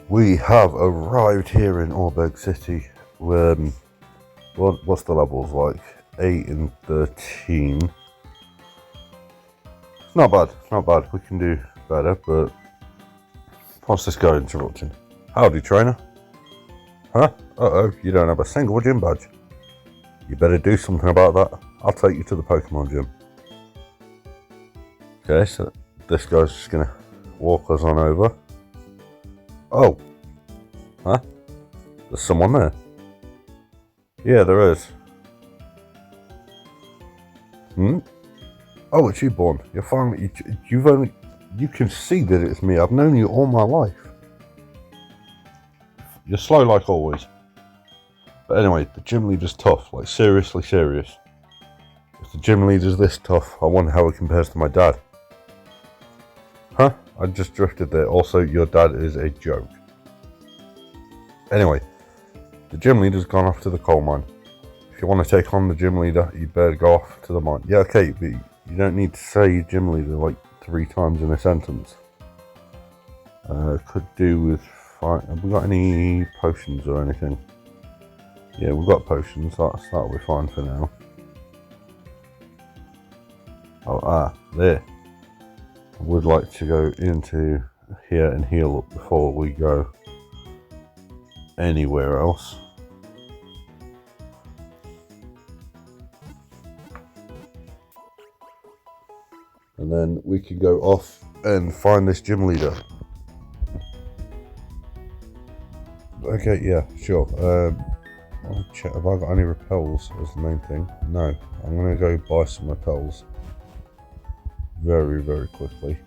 We have arrived here in Oreburgh City. What's the levels like? 8 and 13. Not bad, not bad. We can do better, but what's this guy interrupting? Howdy, trainer. Huh? Uh-oh, you don't have a single gym badge. You better do something about that. I'll take you to the Pokemon gym. Okay, so this guy's just gonna walk us on over. Oh. Huh? There's someone there. Yeah, there is. Oh, it's you, Born. You're finally. You can see that it's me. I've known you all my life. You're slow like always. But anyway, the gym leader's tough. Like, seriously serious. If the gym leader's this tough, I wonder how it compares to my dad. Huh? I just drifted there. Also, your dad is a joke. Anyway, the gym leader's gone off to the coal mine. If you want to take on the gym leader, you'd better go off to the mine. Yeah, okay, but you don't need to say gym leader like 3 times in a sentence. Could do with fine. Have we got any potions or anything? Yeah, we've got potions. That'll be fine for now. Oh, there. I would like to go into here and heal up before we go anywhere else. And then we can go off and find this gym leader. Okay, yeah, sure. I'll check. Have I got any repels as the main thing? No. I'm going to go buy some repels very, very quickly.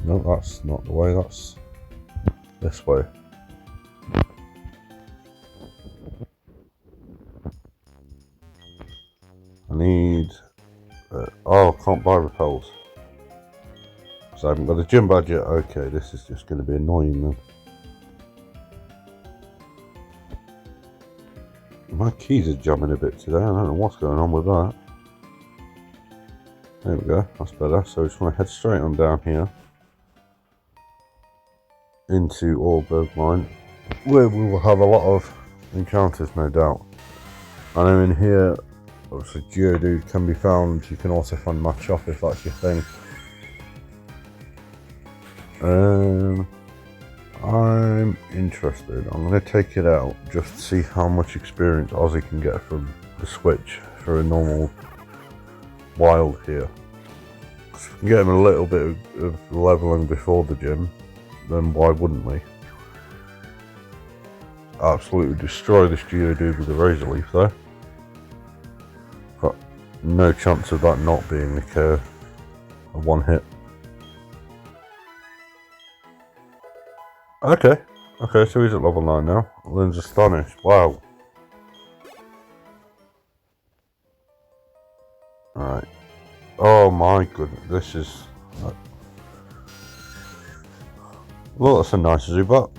No, that's not the way. That's this way. I need... oh, I can't buy repels. So I haven't got a gym badge yet. Okay, this is just going to be annoying then. My keys are jamming a bit today. I don't know what's going on with that. There we go. That's better. So we just want to head straight on down here into Oreburgh Mine, where we will have a lot of encounters, no doubt. I know in here, obviously, Geodude can be found. You can also find Machop if that's your thing. I'm interested. I'm going to take it out just to see how much experience Ozzy can get from the Switch for a normal wild here. If we can get him a little bit of leveling before the gym, then why wouldn't we? Absolutely destroy this Geodude with a Razor Leaf though. Got no chance of that not being a one hit. Okay, so he's at level 9 now. Lynn's astonished. Wow. Alright. Oh my goodness, this is... well, that's a nice Zubat.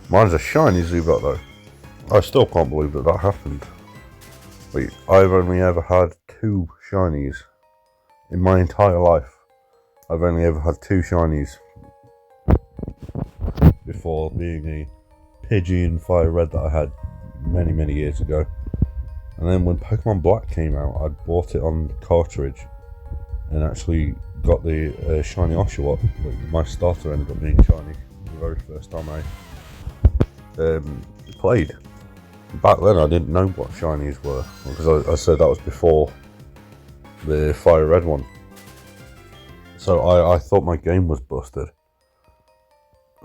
Mine's a shiny Zubat though. I still can't believe that happened. Wait, I've only ever had 2 shinies. In my entire life, I've only ever had 2 shinies. Before being a Pidgey and Fire Red that I had many, many years ago. And then when Pokemon Black came out, I bought it on cartridge and actually got the shiny Oshawott. My starter ended up being shiny the very first time I played. Back then I didn't know what shinies were, because I said that was before the Fire Red one. So I thought my game was busted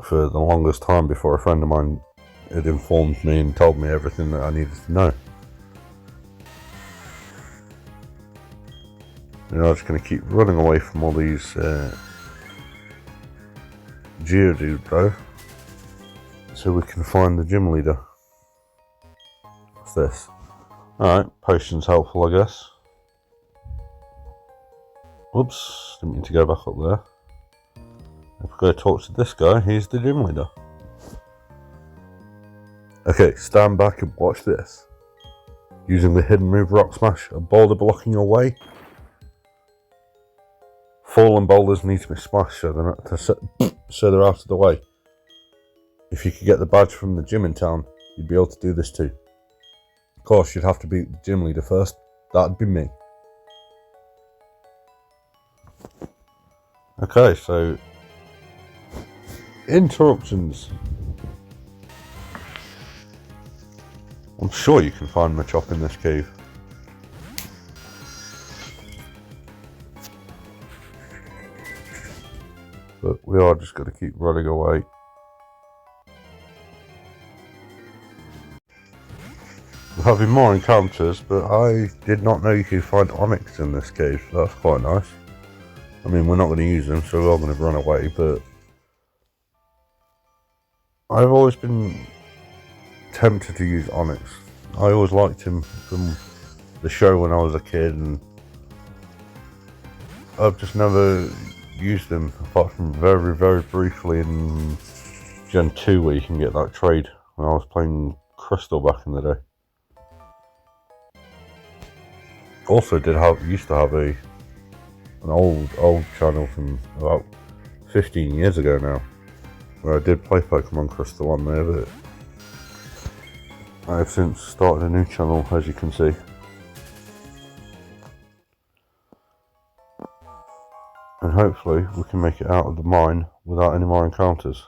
for the longest time before a friend of mine had informed me and told me everything that I needed to know. You know, I'm just going to keep running away from all these Geodude though, so we can find the gym leader. What's this? Alright, potion's helpful I guess. Whoops, didn't mean to go back up there. If we go talk to this guy, he's the gym leader. Okay, stand back and watch this. Using the hidden move Rock Smash, a boulder blocking your way. fallen boulders need to be smashed so they're out of the way. If you could get the badge from the gym in town, you'd be able to do this too. Of course, you'd have to beat the gym leader first. That'd be me. Okay, so interruptions. I'm sure you can find Machop in this cave. But we are just going to keep running away. We're having more encounters, but I did not know you could find onyx in this cave. So that's quite nice. I mean, we're not going to use them, so we're all going to run away, but I've always been tempted to use onyx. I always liked him from the show when I was a kid, and I've just never used him apart from very, very briefly in Gen 2 where you can get that trade when I was playing Crystal back in the day. Also used to have an old channel from about 15 years ago now, where I did play Pokemon Crystal on there, but I have since started a new channel, as you can see. And hopefully we can make it out of the mine without any more encounters.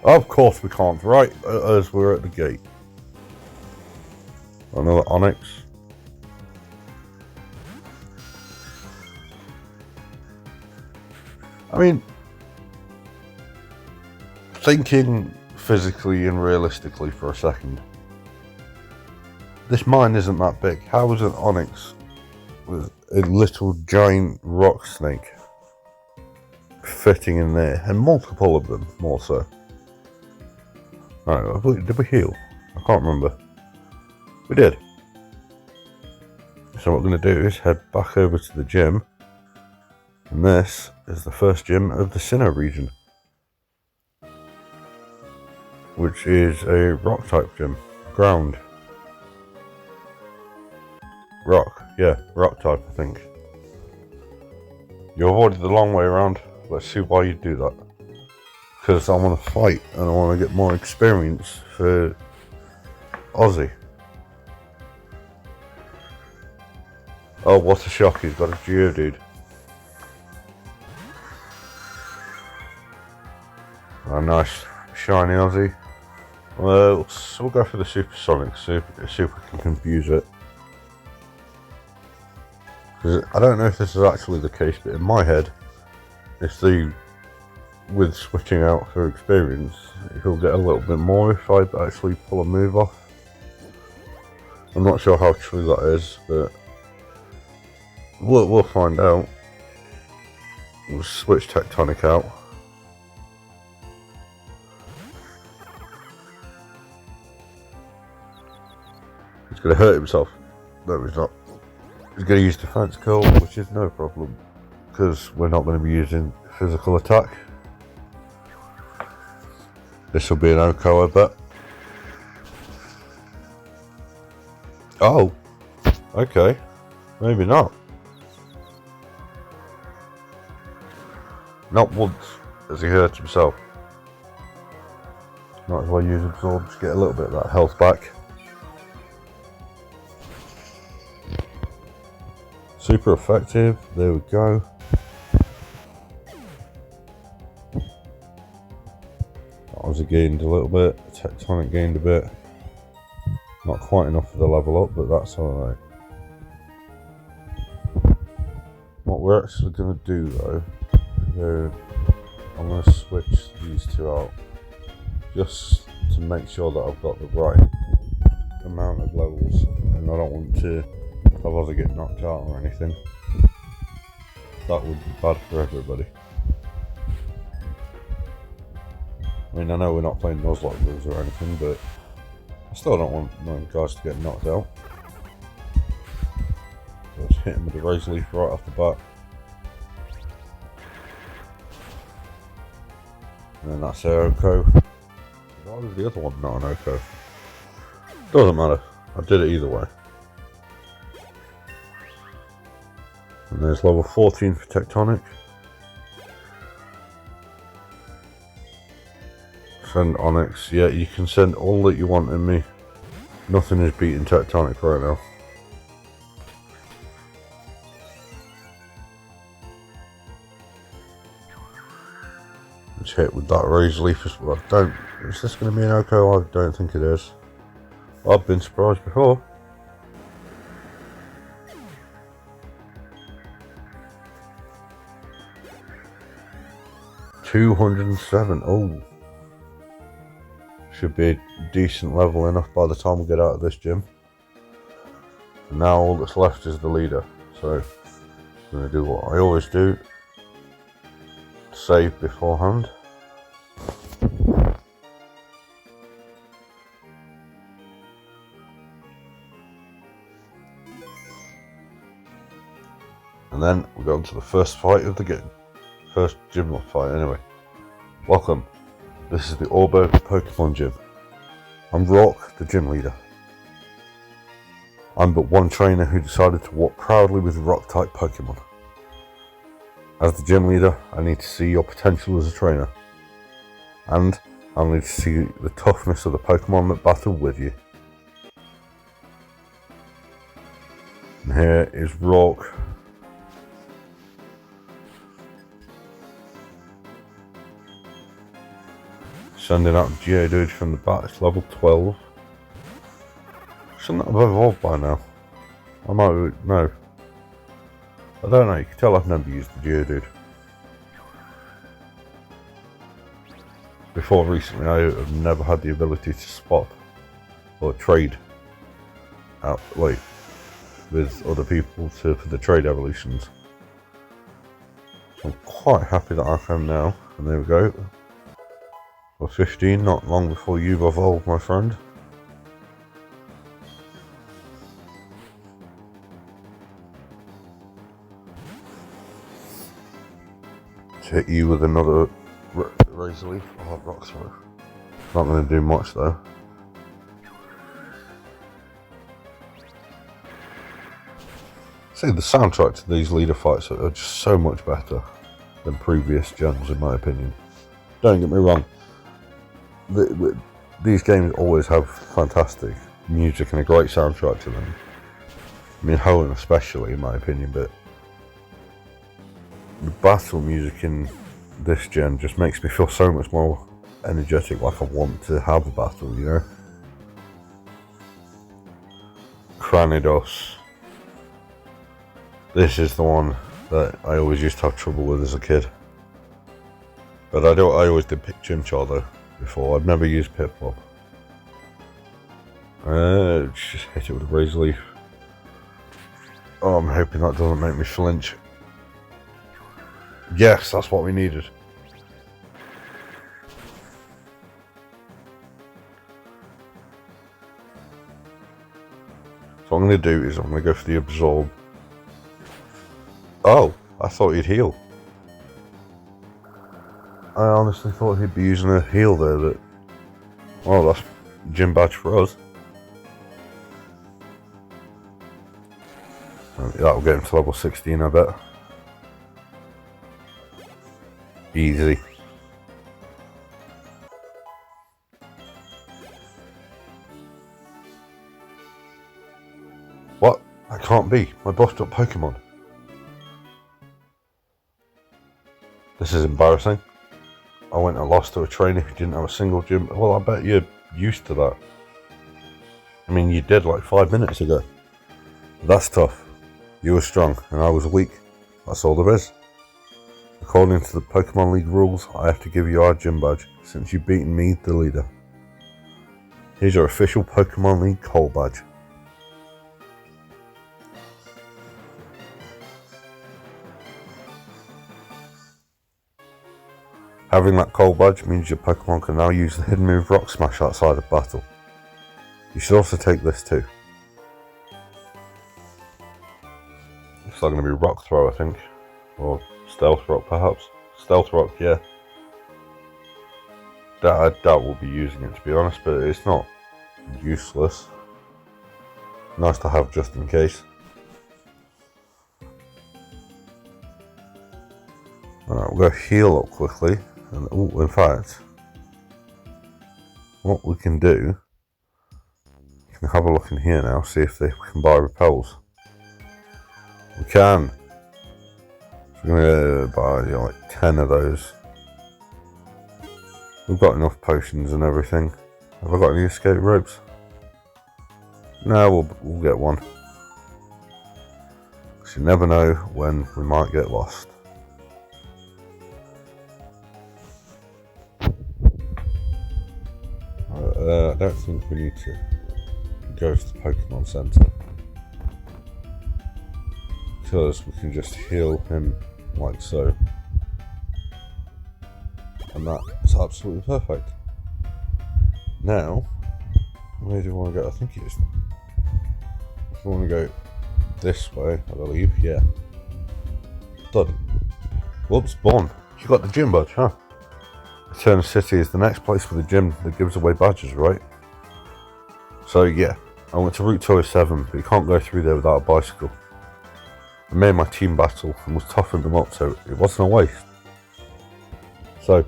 Of course we can't, right as we're at the gate. Another onyx. I mean, thinking physically and realistically for a second, this mine isn't that big. How is an onyx with a little giant rock snake fitting in there, and multiple of them more so? No, did we heal? I can't remember. We did. So what we're going to do is head back over to the gym, and this is the first gym of the Sinnoh region, which is a rock type gym. Ground. Rock. Yeah, rock type, I think. You avoided the long way around. Let's see why you do that. Because I want to fight and I want to get more experience for Ozzy. Oh, what a shock, he's got a Geodude. Oh, nice. Shiny Ozzy. Well, we'll go for the Supersonic, see if we can confuse it. Because I don't know if this is actually the case, but in my head, with switching out for experience, he'll get a little bit more if I actually pull a move off. I'm not sure how true that is, but we'll find out. We'll switch Tectonic out. He's going to hurt himself. No, he's not. He's going to use Defense Curl, which is no problem, because we're not going to be using physical attack. This will be an OHKO, I bet. Oh, okay. Maybe not. Not once has he hurt himself. Might as well use Absorb to get a little bit of that health back. Super effective, there we go. Ozzy gained a little bit, Tectonic gained a bit. Not quite enough for the level up, but that's alright. What we're actually going to do though, I'm going to switch these two out just to make sure that I've got the right amount of levels, and I don't want to have Ozzy get knocked out or anything. That would be bad for everybody. I mean, I know we're not playing Nuzlocke rules or anything, but I still don't want my guys to get knocked out. So let's hit him with the Razor Leaf right off the bat. And then that's our OHKO. Why was the other one not an OHKO? Doesn't matter, I did it either way. And And there's level 14 for Tectonic. Send Onyx. Yeah, you can send all that you want in me. Nothing is beating Tectonic right now. Let's hit with that Razor Leaf as well. Is this going to be an OCO? I don't think it is. I've been surprised before. $207. Oh. Should be a decent level enough by the time we get out of this gym. And now all that's left is the leader. So I'm going to do what I always do. Save beforehand. And then we go on to the first fight of the game. First gym fight anyway. Welcome. This is the Oreburgh Pokemon Gym. I'm Roarke, the gym leader. I'm but one trainer who decided to walk proudly with rock-type Pokemon. As the gym leader, I need to see your potential as a trainer. And I'll need to see the toughness of the Pokemon that battle with you. And here is Roarke. Sending out Geodude from the bat. It's level 12. Shouldn't that have evolved by now? I might, no. I don't know, you can tell I've never used the Geodude. Before recently I have never had the ability to spot or trade out like with other people for the trade evolutions. So I'm quite happy that I can now. And there we go. For 15, not long before you've evolved, my friend. To hit you with another Razor Leaf. Oh, Rock Throw. Not going to do much though. See, the soundtrack to these leader fights are just so much better than previous gens, in my opinion. Don't get me wrong. These games always have fantastic music and a great soundtrack to them. I mean, Hoenn especially, in my opinion, but the battle music in this gen just makes me feel so much more energetic, like I want to have a battle, you know? Cranidos. This is the one that I always used to have trouble with as a kid. But I always did pick Chimchar though. Before. I've never used Piplup. Just hit it with a Razor Leaf. Oh, I'm hoping that doesn't make me flinch. Yes, that's what we needed. So what I'm going to do is I'm going to go for the Absorb. Oh, I thought he'd heal. I honestly thought he'd be using a heal there, but... well, that's gym badge for us. That'll get him to level 16, I bet. Easy. What? That can't be. My buffed up Pokemon. This is embarrassing. I went and lost to a trainer who didn't have a single gym. Well, I bet you're used to that. I mean, you did like 5 minutes ago. That's tough. You were strong and I was weak. That's all there is. According to the Pokemon League rules, I have to give you our gym badge since you've beaten me, the leader. Here's your official Pokemon League Coal badge. Having that coal badge means your Pokemon can now use the hidden move Rock Smash outside of battle. You should also take this too. It's not going to be Rock Throw, I think. Or Stealth Rock perhaps. Stealth Rock, yeah. I doubt we'll be using it to be honest, but it's not useless. Nice to have just in case. Alright, we'll go heal up quickly. And in fact, what we can do, we can have a look in here now, see if we can buy repels. We can. So we're going to buy like 10 of those. We've got enough potions and everything. Have I got any escape ropes? No, we'll get one. Because you never know when we might get lost. I don't think we need to go to the Pokemon Center. Because we can just heal him like so. And that's absolutely perfect. Now, where do I want to go? I think it's... If I want to go this way, I believe, yeah. Done. Whoops, Bon. You got the gym badge, huh? Eternal City is the next place for the gym that gives away badges, right? So yeah, I went to Route 207, but you can't go through there without a bicycle. I made my team battle and was toughing them up, so it wasn't a waste. So,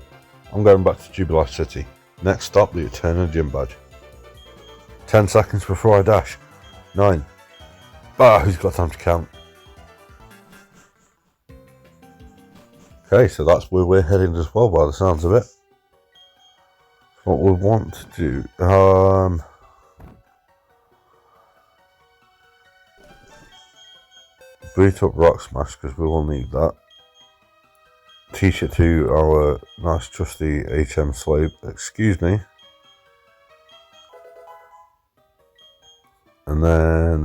I'm going back to Jubilife City. Next stop, the Eternal Gym Badge. 10 seconds before I dash. 9. Who's got time to count? Okay, so that's where we're heading as well, by the sounds of it. What we want to do, boot up Rock Smash, because we will need that. Teach it to our nice trusty HM slave, excuse me. And then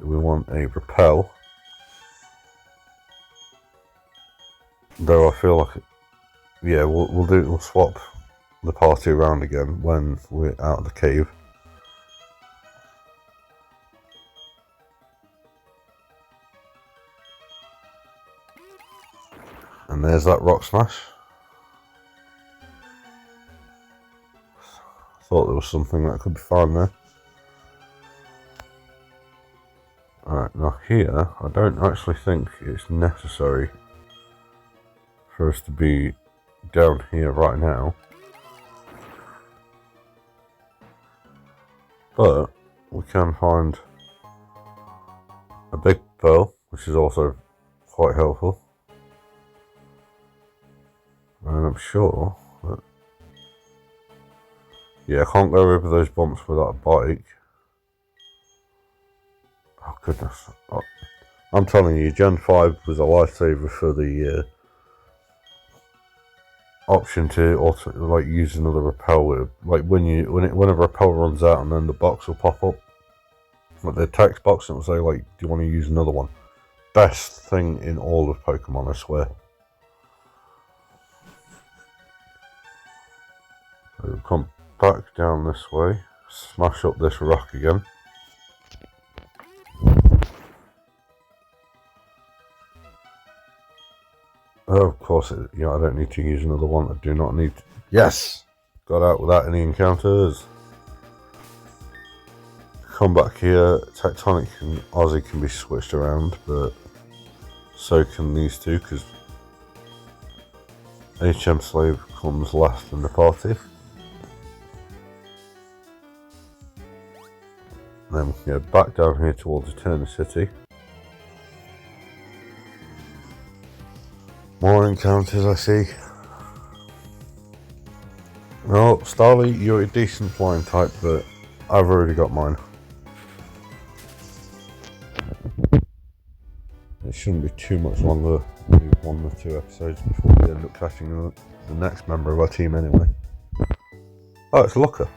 we want a repel. Though I feel like, yeah, we'll swap the party around again when we're out of the cave. And there's that Rock Smash. Thought there was something that could be found there. Alright, now here, I don't actually think it's necessary for us to be down here right now. But we can find a big pearl, which is also quite helpful. And I'm sure that... Yeah, I can't go over those bumps without a bike. Oh goodness. I'm telling you, Gen 5 was a lifesaver for the option to like use another repel. Like when a repel runs out and then the box will pop up. Like the text box, and it'll say like, do you want to use another one? Best thing in all of Pokemon, I swear. We'll come back down this way, smash up this rock again. Oh, of course, I don't need to use another one. I do not need to. Yes! Got out without any encounters. Come back here. Tectonic and Ozzy can be switched around, but so can these two, because HM Slave comes last in the party. And then we can go back down here towards Eternal City. More encounters, I see. Well, Starly, you're a decent flying type, but I've already got mine. It shouldn't be too much longer, maybe 1 or 2 episodes before we end up catching the next member of our team anyway. Oh, it's Looker.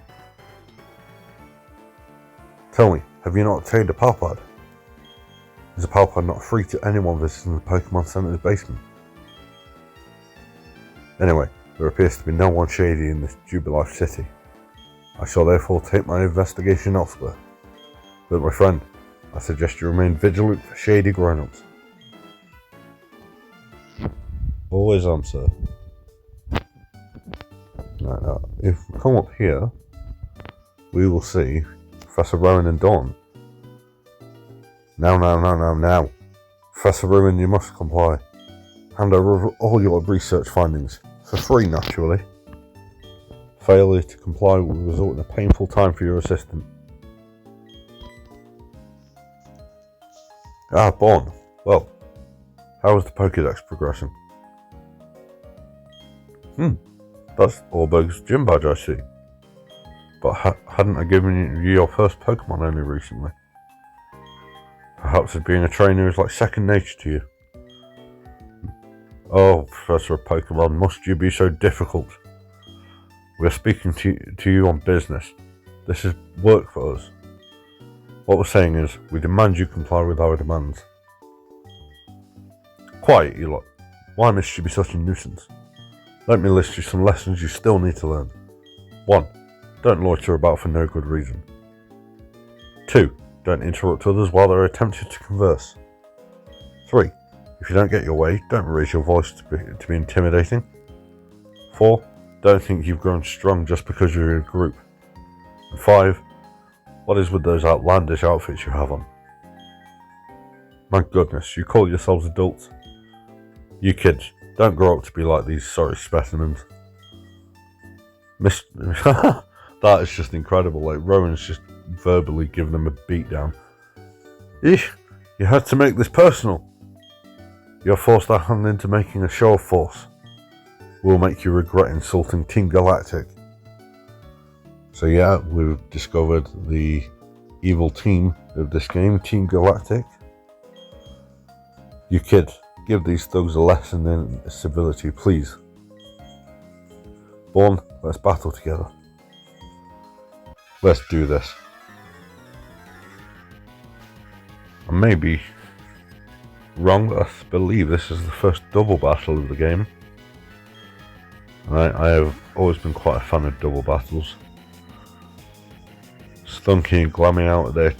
Tell me, have you not obtained a Palpad? Is a Palpad not free to anyone visiting the Pokemon Center's basement? Anyway, there appears to be no one shady in this Jubilife City. I shall therefore take my investigation elsewhere. But my friend, I suggest you remain vigilant for shady grown-ups. Always on, sir. Now, if we come up here, we will see Professor Rowan and Dawn. Now. Professor Rowan, you must comply. Hand over all your research findings. For free, naturally. Failure to comply will result in a painful time for your assistant. Ah, Born. Well, how is the Pokédex progressing? That's Oreburgh's gym badge, I see. But hadn't I given you your first Pokemon only recently? Perhaps being a trainer is like second nature to you. Oh, Professor of Pokemon, must you be so difficult? We are speaking to you on business. This is work for us. What we're saying is, we demand you comply with our demands. Quiet, you lot. Why must you be such a nuisance? Let me list you some lessons you still need to learn. 1. Don't loiter about for no good reason. 2. Don't interrupt others while they're attempting to converse. 3. If you don't get your way, don't raise your voice to be intimidating. 4. Don't think you've grown strong just because you're in a group. And 5. What is with those outlandish outfits you have on? My goodness, you call yourselves adults? You kids, don't grow up to be like these sorry specimens. That is just incredible. Like, Rowan's just verbally giving them a beatdown. Eesh, you had to make this personal. You're forced our hand into making a show of force. We'll make you regret insulting Team Galactic. So yeah, we've discovered the evil team of this game, Team Galactic. You kids, give these thugs a lesson in civility, please. Born, let's battle together. Let's do this. I may be wrong, but I believe this is the first double battle of the game. I have always been quite a fan of double battles. Stunky and Glameow, they're,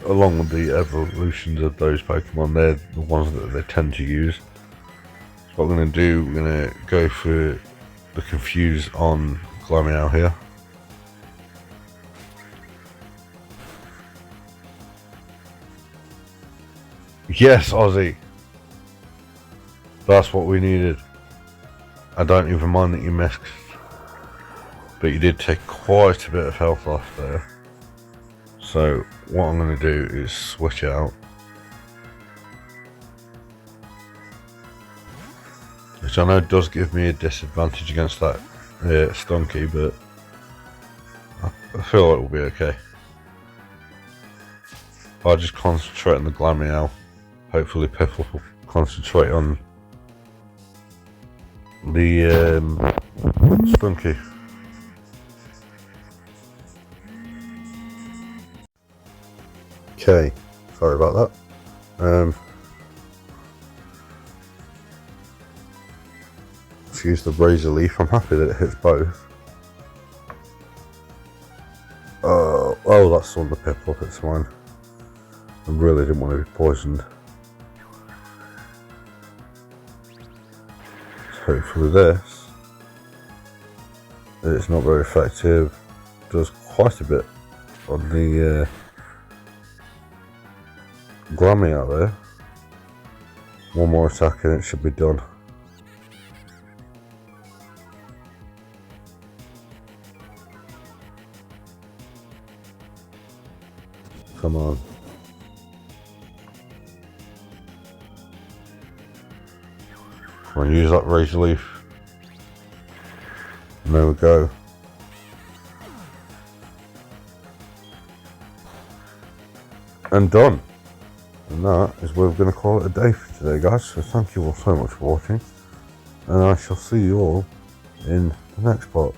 along with the evolutions of those Pokemon, they're the ones that they tend to use. So what we're going to do, we're going to go for the Confuse on Glameow here. Yes, Ozzy! That's what we needed. I don't even mind that you missed, but you did take quite a bit of health off there. So what I'm going to do is switch it out. Which I know does give me a disadvantage against that Stunky, but I feel like it will be okay. I'll just concentrate on the Glameow. Hopefully Pip will concentrate on the Stunky. Okay, sorry about that. Let's use the Razor Leaf. I'm happy that it hits both. Oh, that's on the Piplup, it's fine. I really didn't want to be poisoned. So hopefully this, it's not very effective, does quite a bit on the Glameow there. One more attack and it should be done. Come on. Come on, use that Razor Leaf. And there we go. And done. And that is where we're going to call it a day for today, guys. So thank you all so much for watching. And I shall see you all in the next part.